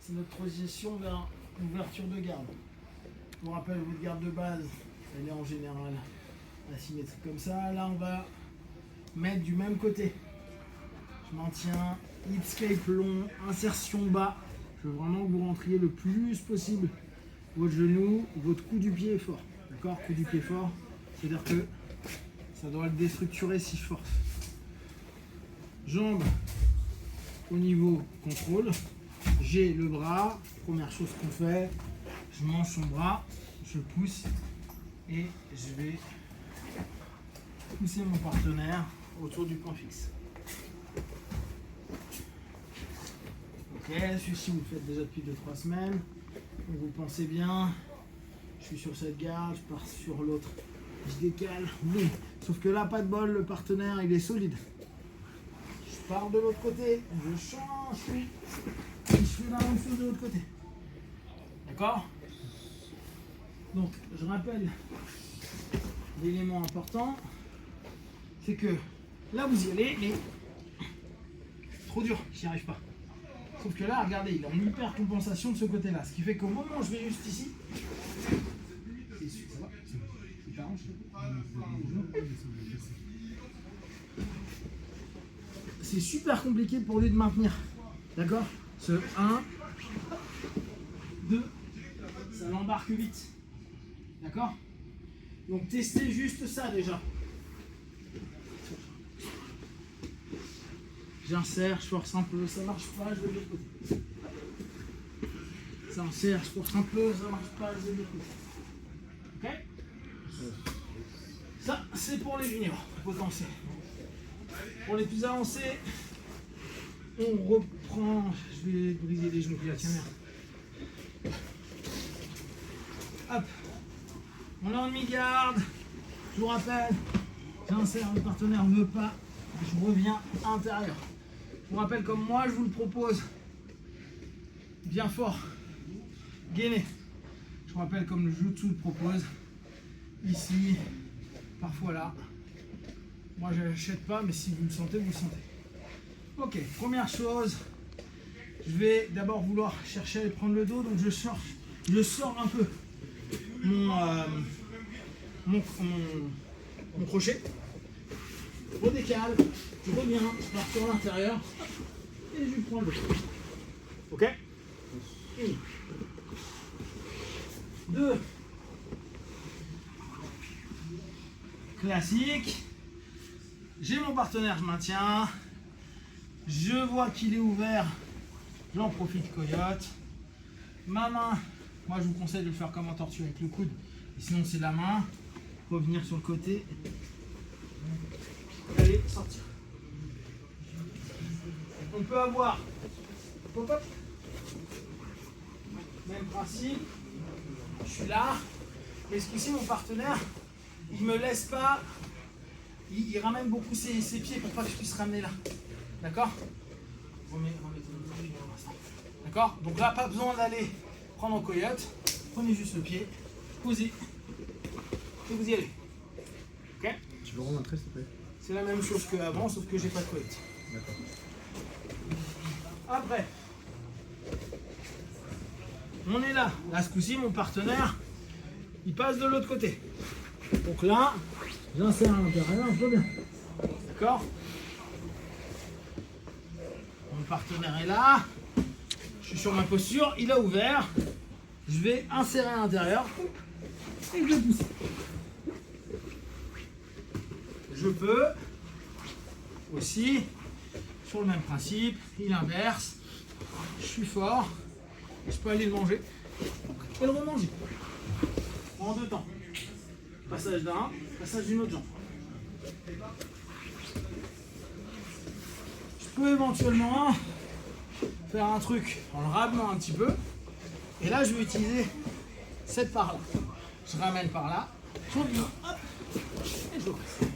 c'est notre transition vers l'ouverture de garde. Je vous rappelle, votre garde de base, elle est en général asymétrique comme ça. Là, on va mettre du même côté. Je maintiens, hip-scape long, insertion bas. Je veux vraiment que vous rentriez le plus possible votre genou, votre coup du pied est fort. D'accord? Coup du pied fort, c'est-à-dire que ça doit le déstructurer si je force. Jambes au niveau contrôle. J'ai le bras. Première chose qu'on fait, je mange son bras, je pousse et je vais pousser mon partenaire autour du point fixe. Ok, celui-ci vous le faites déjà depuis 2-3 semaines. Donc vous pensez bien, je suis sur cette garde, je pars sur l'autre, je décale, boum. Sauf que là, pas de bol, le partenaire il est solide. Je pars de l'autre côté, je change, et je fais la même chose de l'autre côté. D'accord? Donc, je rappelle l'élément important, c'est que là vous y allez, mais trop dur, j'y arrive pas. Sauf que là, regardez, il est en hyper compensation de ce côté-là. Ce qui fait qu'au moment où je vais juste ici, c'est super compliqué pour lui de maintenir. D'accord? Ce 1, 2, ça l'embarque vite. D'accord? Donc testez juste ça déjà. J'insère, je force un peu, ça marche pas, je vais de l'autre côté. J'insère, je force un peu, ça marche pas, je vais de l'autre côté. Ok? Ça, c'est pour les juniors, potentiels. Pour les plus avancés, on reprend. Je vais briser les genoux, là, tiens, merde. Hop. On est en demi-garde. Je vous rappelle, j'insère, le partenaire ne veut pas. Je reviens intérieur. Je vous rappelle, comme moi, je vous le propose. Bien fort. Gainé. Je vous rappelle, comme le Jutsu le propose. Ici, parfois là. Moi, je n'achète pas, mais si vous le sentez, vous le sentez. Ok, première chose. Je vais d'abord vouloir chercher à aller prendre le dos. Donc, je sors un peu mon crochet. Je redécale, je reviens, je pars sur l'intérieur et je prends le dos. Ok? 1, 2. Classique. J'ai mon partenaire, je maintiens. Je vois qu'il est ouvert. J'en profite, coyote. Ma main, moi je vous conseille de le faire comme en tortue avec le coude. Et sinon c'est la main. Revenir sur le côté. Allez, sortir. On peut avoir hop, hop. Même principe. Je suis là. Mais ce coup-ci, mon partenaire, il me laisse pas. Il ramène beaucoup ses pieds pour pas que je puisse ramener là. D'accord? D'accord? Donc là, pas besoin d'aller prendre en coyote. Prenez juste le pied, posez, et vous y allez. Ok? Tu veux remontrer s'il te plaît? C'est la même chose qu'avant, sauf que j'ai pas de coyote. D'accord. Après, on est là. Là, ce coup-ci, mon partenaire, il passe de l'autre côté. Donc là, j'insère à l'intérieur, je reviens. D'accord? Mon partenaire est là. Je suis sur ma posture, il a ouvert. Je vais insérer à l'intérieur et je vais pousser. Je peux aussi, sur le même principe, il inverse. Je suis fort. Je peux aller le manger et le remanger. En 2 temps. Passage d'un, passage d'une autre jambe. Je peux éventuellement faire un truc en le ramenant un petit peu. Et là, je vais utiliser cette part là. Je ramène par là, je reviens, hop, et je passe.